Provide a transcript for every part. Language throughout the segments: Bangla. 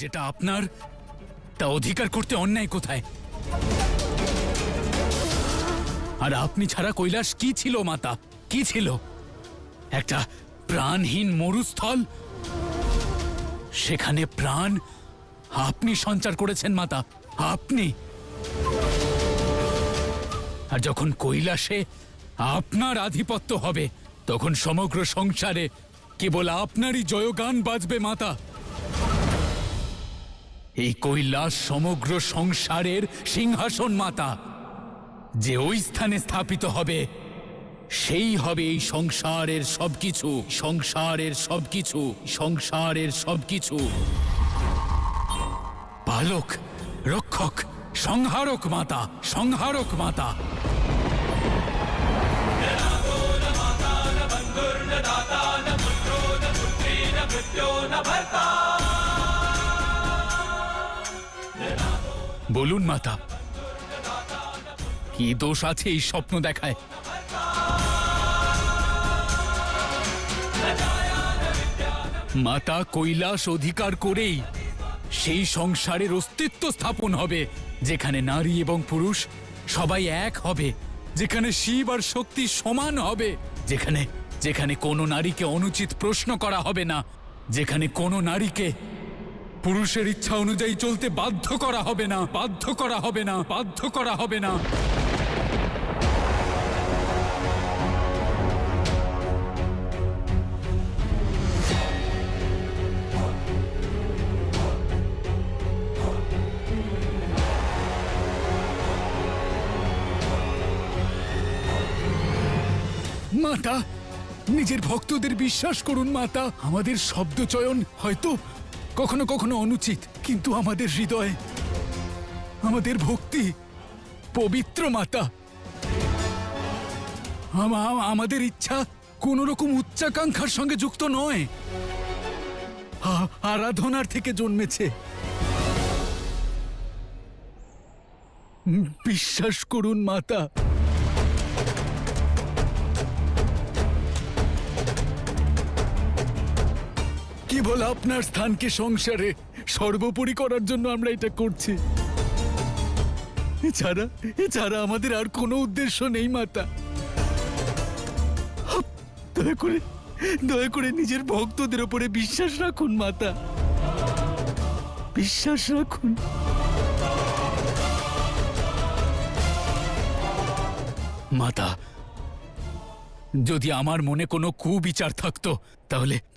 যেটা আপনার তা অধিকার করতে অন্যায় কোথায়? আর আপনি ছাড়া কৈলাস কি ছিল মাতা? কি ছিল? একটা প্রাণহীন মরুস্থল। সেখানে প্রাণ আপনি সঞ্চার করেছেন মাতা, আপনি। আর যখন কৈলাসে আপনার আধিপত্য হবে তখন সমগ্র সংসারে কেবল আপনারই জয়গান বাজবে মাতা। এই কৈলাস সমগ্র সংসারের সিংহাসন মাতা। যে ওই স্থানে স্থাপিত হবে সেই হবে এই সংসারের সবকিছু, সংসারের সবকিছু, সংসারের সবকিছু। পালক, রক্ষক, সংহারক মাতা, সংহারক মাতা। বলুন মাতা, কি দোষ আছে এই স্বপ্ন দেখায়? মাতা, কৈলাস অধিকার করেই সেই সংসারের অস্তিত্ব স্থাপন হবে যেখানে নারী এবং পুরুষ সবাই এক হবে, যেখানে শিব আর শক্তি সমান হবে, যেখানে যেখানে কোনো নারীকে অনুচিত প্রশ্ন করা হবে না, যেখানে কোনো নারীকে পুরুষের ইচ্ছা অনুযায়ী চলতে বাধ্য করা হবে না, বাধ্য করা হবে না, বাধ্য করা হবে না। মাতা, নিজের ভক্তদের বিশ্বাস করুন মাতা। আমাদের শব্দচয়ন হয়তো কখনো কখনো অনুচিত, কিন্তু আমাদের হৃদয়, আমাদের ভক্তি পবিত্র মাতা। আমাদের ইচ্ছা কোন রকম উচ্চাকাঙ্ক্ষার সঙ্গে যুক্ত নয়, আরাধনার থেকে জন্মেছে। বিশ্বাস করুন মাতা। কেবল আপনার স্থানকে সংসারে সর্বোপরি করার জন্য আমরা এটা করছি। এছাড়া আমাদের আর কোনো উদ্দেশ্য নেই মাতা। দয়া করে নিজের ভক্তদের উপরে বিশ্বাস রাখুন মাতা, বিশ্বাস রাখুন। মাতা, যদি আমার মনে কোনো কুবিচার থাকতো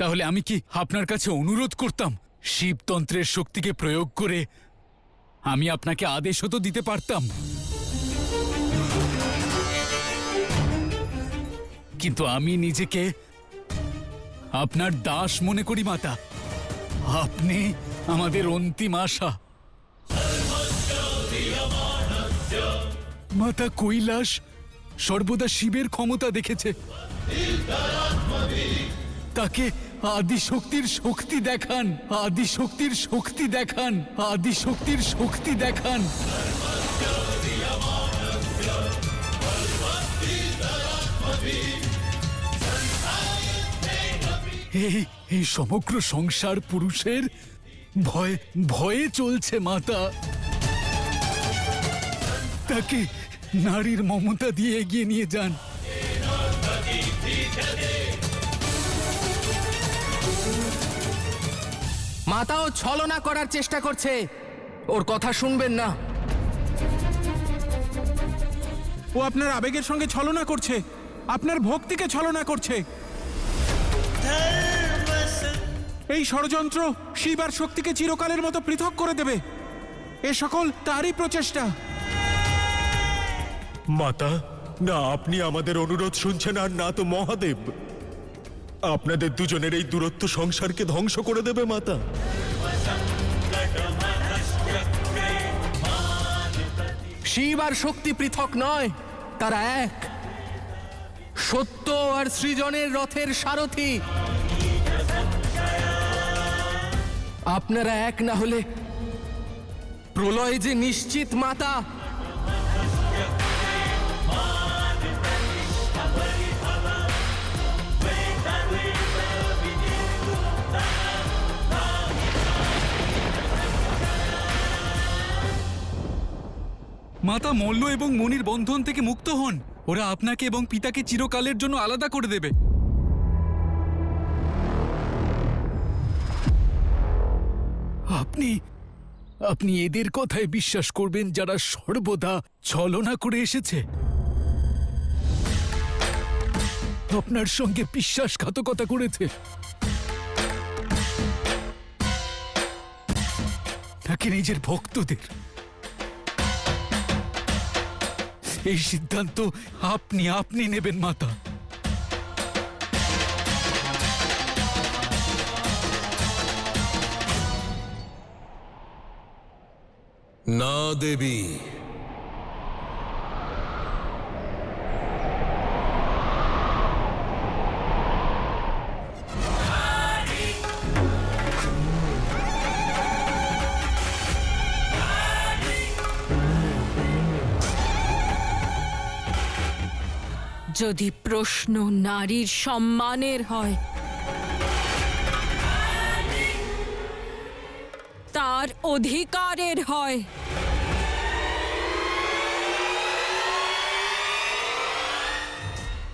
তাহলে আমি কি আপনার কাছে অনুরোধ করতাম? শিবতন্ত্রের শক্তিকে প্রয়োগ করে আমি আপনাকে আদেশও তো দিতে পারতাম, কিন্তু আমি নিজেকে আপনার দাস মনে করি মাতা। আপনি আমাদের অন্তিম আশা মাতা। কৈলাস সর্বদা শিবের ক্ষমতা দেখেছে, তাকে আদিশক্তির শক্তি দেখান, আদিশক্তির শক্তি দেখান, আদিশক্তির শক্তি দেখান। এই সমগ্র সংসার পুরুষের ভয়ে চলছে মাতা। তাকে নারীর মমতা দিয়ে এগিয়ে নিয়ে যান। মাতাও ছলনা করার চেষ্টা করছে, ওর কথা শুনবেন না। ও আপনার আবেগের সঙ্গে ছলনা করছে, আপনার ভক্তিকে ছলনা করছে। এই ষড়যন্ত্র শিব আর শক্তিকে চিরকালের মতো পৃথক করে দেবে। এ সকল তারই প্রচেষ্টা। মাতা, না আপনি আমাদের অনুরোধ শুনছেন আর না তো মহাদেব। আপনাদের দুজনের এই দূরত্ব সংসারকে ধ্বংস করে দেবে মাতা। শিব আর শক্তি পৃথক নয়, তারা এক। সত্য আর সৃজনের রথের সারথি। আপনারা এক না হলে প্রলয় যে নিশ্চিত মাতা। মাতা মল্ল এবং মনির বন্ধন থেকে মুক্ত হন। ওরা আপনাকে এবং পিতাকে চিরকালের জন্য আলাদা করে দেবে। আপনি আপনি এদের কথায় বিশ্বাস করবেন যারা সর্বদা ছলনা করে এসেছে? আপনার সঙ্গে বিশ্বাসঘাতকতা করেছে, নাকি নিজের ভক্তদের? এই সিদ্ধান্ত আপনি নেবেন মাতা। না দেবী, যদি প্রশ্ন নারীর সম্মানের হয়, তার অধিকারের হয়,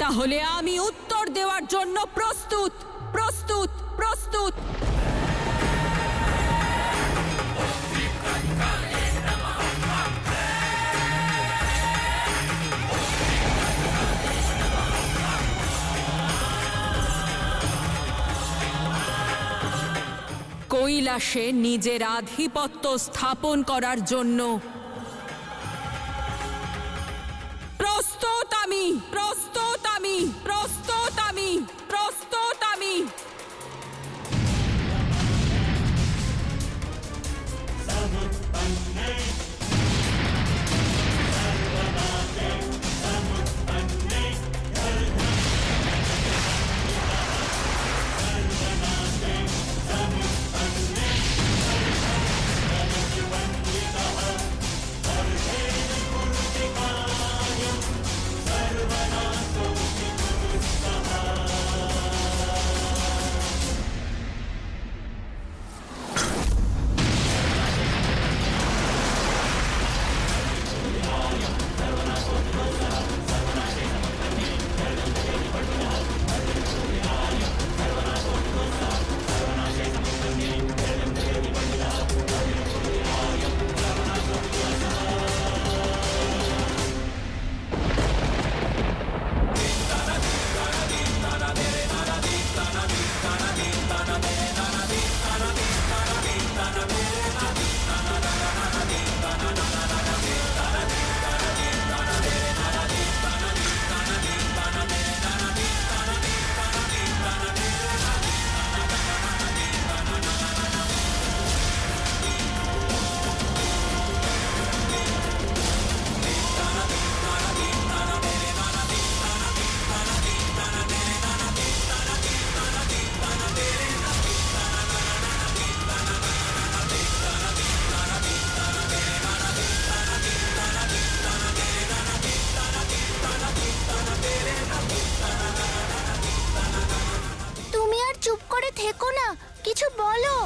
তাহলে আমি উত্তর দেওয়ার জন্য প্রস্তুত প্রস্তুত প্রস্তুত। কৈলাসে নিজের আধিপত্য স্থাপন করার জন্য প্রস্তুত আমি প্রস্তুত আমি প্রস্তুত আমি প্রস্তুত আমি। থেকো না, কিছু বলো।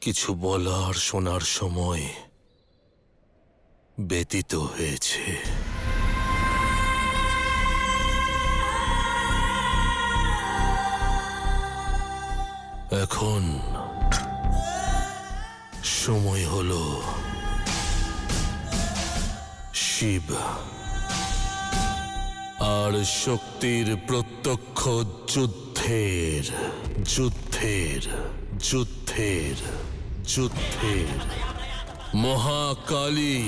কিছু বলার শোনার সময় ব্যতীত হয়েছে। এখন সময় হলো শিব আর শক্তির প্রত্যক্ষ যুদ্ধের যুদ্ধের যুদ্ধের যুদ্ধের মহাকালী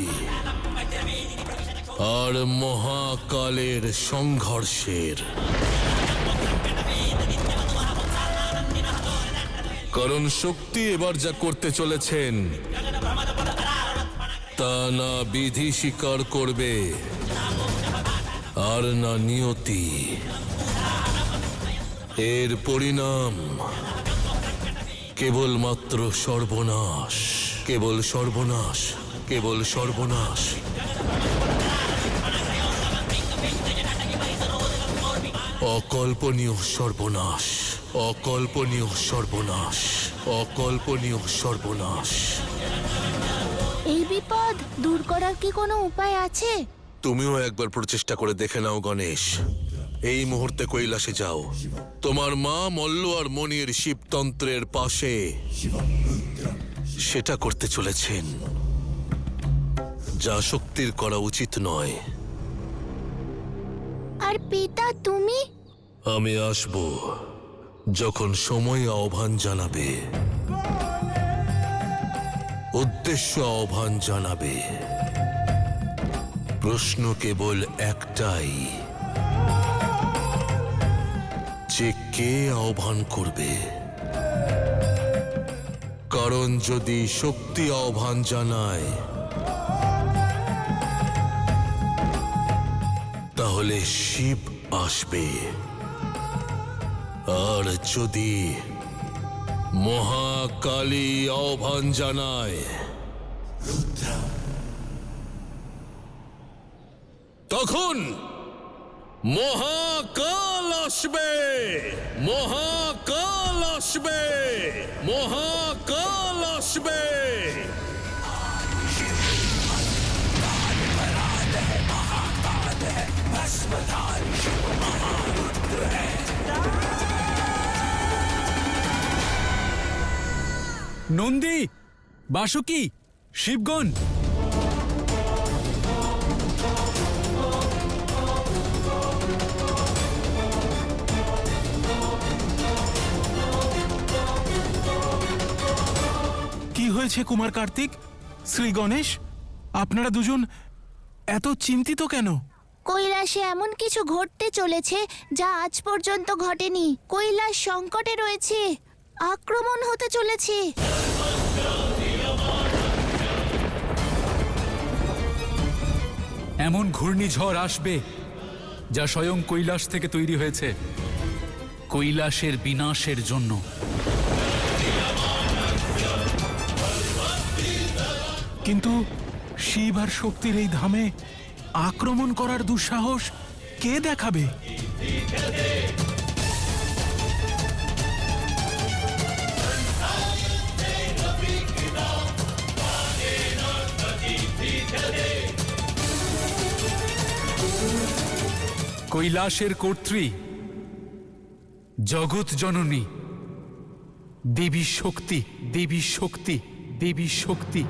আর মহাকালের সংঘর্ষের। কারণ শক্তি এবার যা করতে চলেছেন তা না বিধি স্বীকার করবে আর না নিয়তি। এর পরিণাম কেবলমাত্র সর্বনাশ, কেবল সর্বনাশ, কেবল সর্বনাশ। অকল্পনীয় সর্বনাশ, অকল্পনীয় সর্বনাশ। অকল্পনীয় সর্বনাশ। এই বিপদ দূর করার কি কোনো উপায় আছে? তুমিও একবার প্রচেষ্টা করে দেখে নাও গণেশ। এই মুহূর্তে কৈলাসে যাও, তোমার মা মল্ল আর মণির শিবতন্ত্রের পাশে সেটা করতে চলেছেন, যা শক্তির করা উচিত নয়। আর পিতা তুমি? আমি আসব যখন সময় আহ্বান জানাবে, উদ্দেশ্য আহ্বান জানাবে। প্রশ্ন কেবল একটাই, যে কে আহ্বান করবে। কারণ যদি শক্তি আহ্বান জানায়, তাহলে শিব আসবে। আর যদি মহাকালী আহ্বান জানায়, তখন মহাকাল আসবে, মহাকাল আসবে, মহাকাল আসবে। নন্দী, বাসুকি, শিবগণ, কি হয়েছে কুমার কার্তিক, শ্রী গণেশ? আপনারা দুজন এত চিন্তিত কেন? কৈলাসে এমন কিছু ঘটতে চলেছে যা আজ পর্যন্ত ঘটেনি। কৈলাস সংকটে রয়েছে, আক্রমণ হতে চলেছে। এমন ঘূর্ণিঝড় আসবে যা স্বয়ং কৈলাস থেকে তৈরি হয়েছে, কৈলাসের বিনাশের জন্য। কিন্তু শিব আর শক্তির এই ধামে আক্রমণ করার দুঃসাহস কে দেখাবে? কৈলাসের কর্ত্রী, জগৎ জননী, দেবী শক্তি, দেবী শক্তি, দেবী শক্তি।